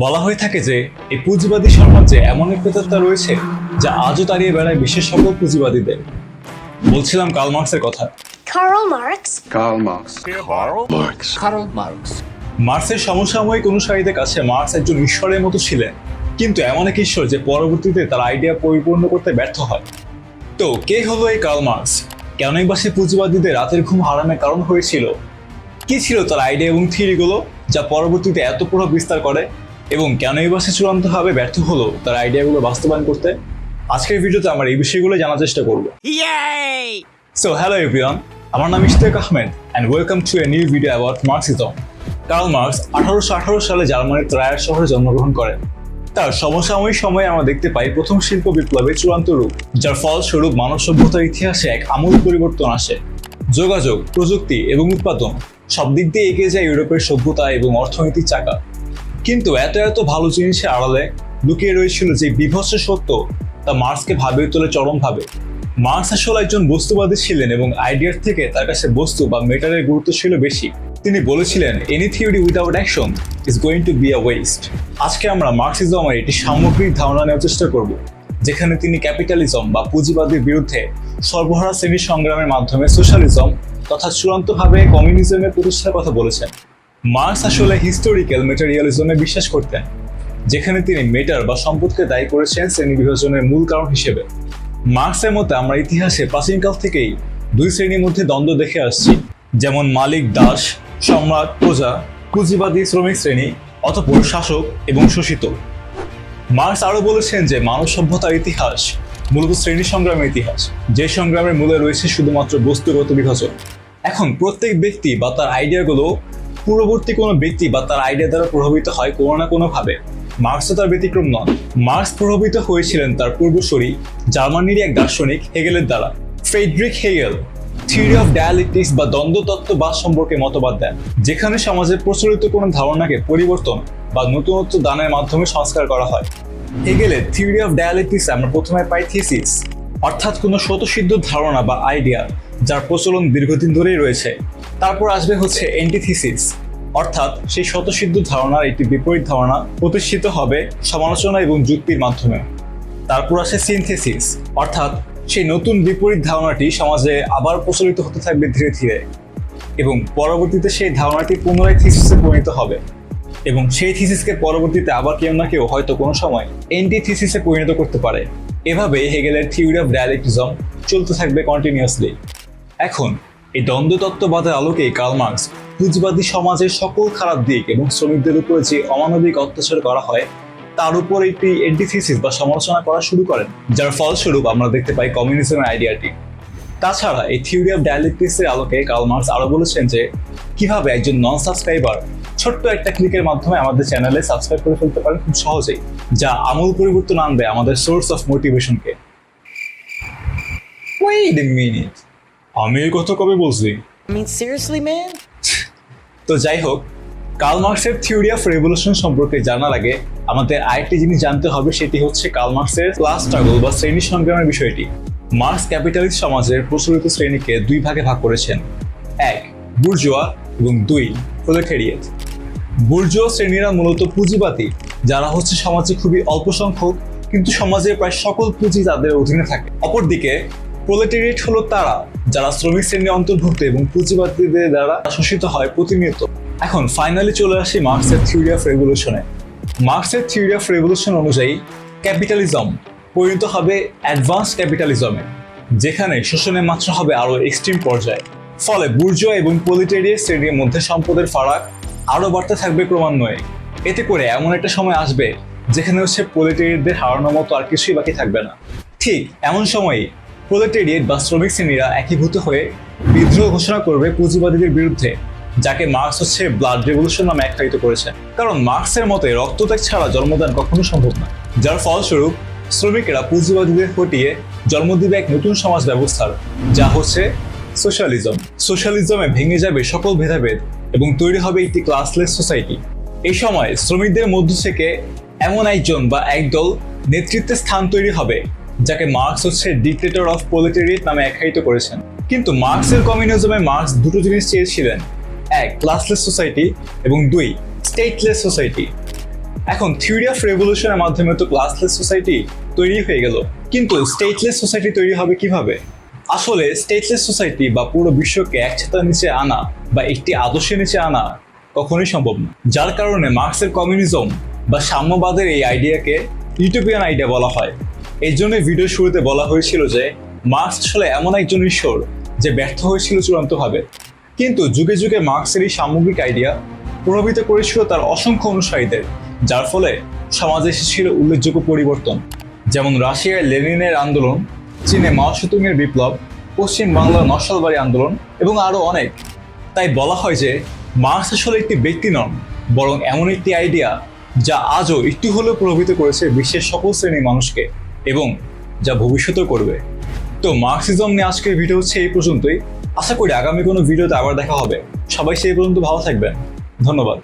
বলা হয়ে থাকে যে এই পুঁজিবাদী সমাজে এমন এক প্রেতাত্মা রয়েছে যা আজও তাড়িয়ে বেড়ায় বিশ্বের সকল পুঁজিবাদীদের। বলছিলাম কার্ল মার্কসের কথা। Karl Marx? Karl Marx. Karl Marx. মার্কসের সমসাময়িক অনুসারীদের কাছে মার্কস একজন ঈশ্বরের মতো ছিলেন, কিন্তু এমন এক ঈশ্বর যে পরবর্তীতে তার আইডিয়া পরিপূর্ণ করতে ব্যর্থ হয়। তো কে হলো এই কার্ল মার্কস? কেনই বা সে পুঁজিবাদীদের রাতের ঘুম হারানোর কারণ হয়েছিল? কি ছিল তার আইডিয়া এবং থিওরিগুলো যা পরবর্তীতে এত প্রভাব বিস্তার করে, এবং কেনই বা সে চূড়ান্তভাবে ব্যর্থ হলো তার আইডিয়াগুলো বাস্তবায়ন করতে? আজকের ভিডিওতে আমরা এই বিষয়গুলো জানার চেষ্টা করব। সো হ্যালো এভরিওয়ান, আমার নাম Ishtiaq Ahmed and welcome to a new video about Marxism. Karl Marx 1818 সালে জার্মানির ট্রায়ার শহরে জন্মগ্রহণ করেন। তার সমসাময়িক সময়ে আমরা দেখতে পাই প্রথম শিল্প বিপ্লবের চূড়ান্ত রূপ, যার ফলস্বরূপ মানব সভ্যতার ইতিহাসে এক আমূল পরিবর্তন আসে। যোগাযোগ, প্রযুক্তি এবং উৎপাদন সব দিক দিয়ে এগিয়ে যায় ইউরোপের সভ্যতা এবং অর্থনীতির চাকা। কিন্তু এত ভালো জিনিসের আড়ালে লুকিয়ে রয়েছিল যে বিভৎস সত্য, তা মার্কসকে ভাবিয়ে তোলে চরমভাবে। মার্কস আসলে একজন বস্তুবাদী ছিলেন এবং আইডিয়ার থেকে তার কাছে বস্তু বা মেটারের গুরুত্ব ছিল বেশি। তিনি বলেছিলেন, any theory without action is going to be a West. আজকে আমরা মার্কসিজমের একটি সামগ্রিক ধারণা নেওয়ার চেষ্টা করব, যেখানে তিনি ক্যাপিটালিজম বা পুঁজিবাদের বিরুদ্ধে সর্বহারা শ্রেণীর সংগ্রামের মাধ্যমে সোশ্যালিজম তথা চূড়ান্তভাবে কমিউনিজমের প্রতিষ্ঠার কথা বলেছেন। মার্কস আসলে হিস্টোরিক্যাল মেটেরিয়ালিজমে বিশ্বাস করতেন, যেখানে তিনি মেটার বা সম্পদকে দায়ী করেছেন শ্রেণী বিভাজনের মূল কারণ হিসেবে। মার্কসের মতে আমরা ইতিহাসে প্রাচীনকাল থেকেই দুই শ্রেণীর মধ্যে দ্বন্দ্ব দেখে আসছি, যেমন মালিক দাস, সম্রাট প্রজা, পুঁজিবাদী শ্রমিক শ্রেণী, অতঃপর শাসক এবং শোষিত। মার্কস আরও বলেছেন যে মানব সভ্যতার ইতিহাস মূলত শ্রেণী সংগ্রামের ইতিহাস, যে সংগ্রামের মূলে রয়েছে শুধুমাত্র বস্তুগত বিভাজন। এখন প্রত্যেক ব্যক্তি বা তার আইডিয়াগুলো পূর্ববর্তী কোনো ব্যক্তি বা তার আইডিয়া দ্বারা প্রভাবিত হয় কোনো না কোনোভাবে। মার্কসও তার ব্যতিক্রম নন। মার্কস প্রভাবিত হয়েছিলেন তার পূর্বসূরি জার্মানির এক দার্শনিক হেগেলের দ্বারা। Friedrich Hegel theory of dialectics বা দ্বন্দ্বতত্ত্ববাদ সম্পর্কে মতবাদ দেন, যেখানে সমাজের প্রচলিত কোনো ধারণাকে পরিবর্তন বা নতুনত্ব দানের মাধ্যমে সংস্কার করা হয়। হেগেলের থিওরি অফ ডায়ালেকটিক্স আমরা প্রথমে পাই থিসিস, অর্থাৎ কোনো স্বতঃসিদ্ধ ধারণা বা আইডিয়া যার প্রচলন দীর্ঘদিন ধরেই রয়েছে। তারপর আসবে হচ্ছে অ্যান্টিথিসিস, অর্থাৎ সেই স্বতঃসিদ্ধ ধারণার একটি বিপরীত ধারণা প্রতিষ্ঠিত হবে সমালোচনা এবং যুক্তির মাধ্যমে। তারপর আসে সিনথেসিস, অর্থাৎ সেই নতুন বিপরীত ধারণাটি সমাজে আবার প্রচলিত হতে থাকবে ধীরে ধীরে, এবং পরবর্তীতে সেই ধারণাটি পুনরায় থিসিসে পরিণত হবে, এবং সেই থিসিসকে পরবর্তীতে আবার কেউ না কেউ হয়তো কোনো সময় অ্যান্টিথিসিসে পরিণত করতে পারে। এভাবে হেগেলের থিওরি অফ ডায়ালেকটিজম চলতে থাকবে কন্টিনিউয়াসলি। এখন এই দ্বন্দ্বতত্ত্ববাদের আলোকে কার্ল মার্কস পুঁজিবাদী সমাজের সকল খারাপ দিক এবং শ্রমিকদের উপরে যে অমানবিক অত্যাচার করা হয় তার উপর একটি অ্যান্টিথিসিস বা সমালোচনা করা শুরু করেন, যার ফলস্বরূপ আমরা দেখতে পাই কমিউনিজমের আইডিয়াটি। তাছাড়া এই থিওরি অফ ডায়ালেকটিক্সের আলোকে কার্ল মার্কস আরও বলেছেন যে কিভাবে একজন নন সাবস্ক্রাইবার ছোট্ট একটা ক্লিকের মাধ্যমে আমাদের চ্যানেলে সাবস্ক্রাইব করে ফেলতে পারেন খুব সহজেই, যা আমূল পরিবর্তন আনবে আমাদের সোর্স অফ মোটিভেশনকে। ওয়েট এ মিনিট, আমি এই কথা কবে বলছি? I mean, seriously, man? তো যাই হোক, কার্ল মার্কসের থিওরি অফ রেভলিউশন সম্পর্কে জানার আগে আমাদের আরেকটি জিনিস জানতে হবে, সেটি হচ্ছে কার্ল মার্কসের ক্লাস স্ট্রাগল বা শ্রেণী সংগ্রামের বিষয়টি। মার্কস ক্যাপিটালিস্ট সমাজের প্রচলিত শ্রেণীকে দুই ভাগে ভাগ করেছেন, এক বুর্জোয়া এবং দুই প্রোলেটারিয়েট। বুর্জোয়া শ্রেণীরা মূলত পুঁজিবাদী, যারা হচ্ছে সমাজে খুবই অল্প সংখ্যক, কিন্তু সমাজের প্রায় সকল পুঁজি তাদের অধীনে থাকে। অপরদিকে প্রোলেটারিয়েট হলো তারা যারা শ্রমিক শ্রেণীর অন্তর্ভুক্ত এবং পুঁজিবাদীদের দ্বারা শোষিত হয় প্রতিনিয়ত। এখন ফাইনালি চলে আসি মার্কসের থিওরি অফ রেভলিউশনে। মার্কসের থিওরি অফ রেভলিউশন অনুযায়ী ক্যাপিটালিজম পরিণত হবে অ্যাডভান্স ক্যাপিটালিজমে, যেখানে শোষণের মাত্রা হবে আরও এক্সট্রিম পর্যায়ে। ফলে বুর্জোয়া এবং প্রোলেটারিয়েট শ্রেণীর মধ্যে সম্পদের ফারাক আরও বাড়তে থাকবে ক্রমান্বয়ে। এতে করে এমন একটা সময় আসবে যেখানে হচ্ছে প্রোলেটারিয়েটদের হারানোর মতো আর কিছুই বাকি থাকবে না। ঠিক এমন সময়ই প্রোলেটারিয়েট বা শ্রমিক শ্রেণীরা একীভূত হয়ে বিদ্রোহ ঘোষণা করবে পুঁজিবাদীদের বিরুদ্ধে, যাকে মার্কস হচ্ছে ব্লাড রেভলিউশন নামে আখ্যায়িত করেছেন। কারণ মার্কসের মতে রক্তত্যাগ ছাড়া জন্মদান কখনো সম্ভব না, যার ফলস্বরূপ শ্রমিকেরা পুঁজিবাদীদের হটিয়ে জন্ম দিবে এক নতুন সমাজ ব্যবস্থার, যা হচ্ছে সোশ্যালিজম। সোশ্যালিজমে ভেঙে যাবে সকল ভেদাভেদ এবং তৈরি হবে একটি ক্লাসলেস সোসাইটি। এই সময় শ্রমিকদের মধ্য থেকে এমন একজন বা একদল নেতৃত্বের স্থান তৈরি হবে, যাকে মার্কস হচ্ছে ডিক্টেটর অফ প্রোলেটারিয়েট নামে আখ্যায়িত করেছেন। কিন্তু মার্কসের কমিউনিজমে মার্কস দুটো জিনিস চেয়েছিলেন, এক ক্লাসলেস সোসাইটি এবং দুই স্টেটলেস সোসাইটি। এখন থিওরি অফ রেভলিউশনের মাধ্যমে তো ক্লাসলেস সোসাইটি তৈরি হয়ে গেল, কিন্তু স্টেটলেস সোসাইটি তৈরি হবে কিভাবে? আসলে স্টেটলেস সোসাইটি বা পুরো বিশ্বকে এক ছাতার নিচে আনা বা একটি আদর্শের নিচে আনা কখনোই সম্ভব না। যার কারণে মার্কসের কমিউনিজম বা সাম্যবাদের এই আইডিয়াকে ইউটোপিয়ান আইডিয়া বলা হয়। এই জন্য ভিডিও শুরুতে বলা হয়েছিল যে মার্কস আসলে এমন একজন ঈশ্বর যে ব্যর্থ হয়েছিল চূড়ান্তভাবে। কিন্তু যুগে যুগে মার্কসের এই সামগ্রিক আইডিয়া প্রভাবিত করেছিল তার অসংখ্য অনুসারীদের, যার ফলে সমাজে এসেছিল উল্লেখযোগ্য পরিবর্তন, যেমন রাশিয়ায় লেনিনের আন্দোলন, চীনে মাও সেতুংয়ের বিপ্লব, পশ্চিম বাংলার নকশালবাড়ি আন্দোলন এবং আরও অনেক। তাই বলা হয় যে মার্কস আসলে একটি ব্যক্তি নন, বরং এমন একটি আইডিয়া যা আজও একটু হলেও প্রভাবিত করেছে বিশ্বের সকল শ্রেণীর মানুষকে এবং যা ভবিষ্যতেও করবে। তো মার্কসিজম নিয়ে আজকের ভিডিও হচ্ছে এই পর্যন্তই। আশা করি আগামী কোনো ভিডিওতে আবার দেখা হবে। সবাই সেই পর্যন্ত ভালো থাকবেন। ধন্যবাদ।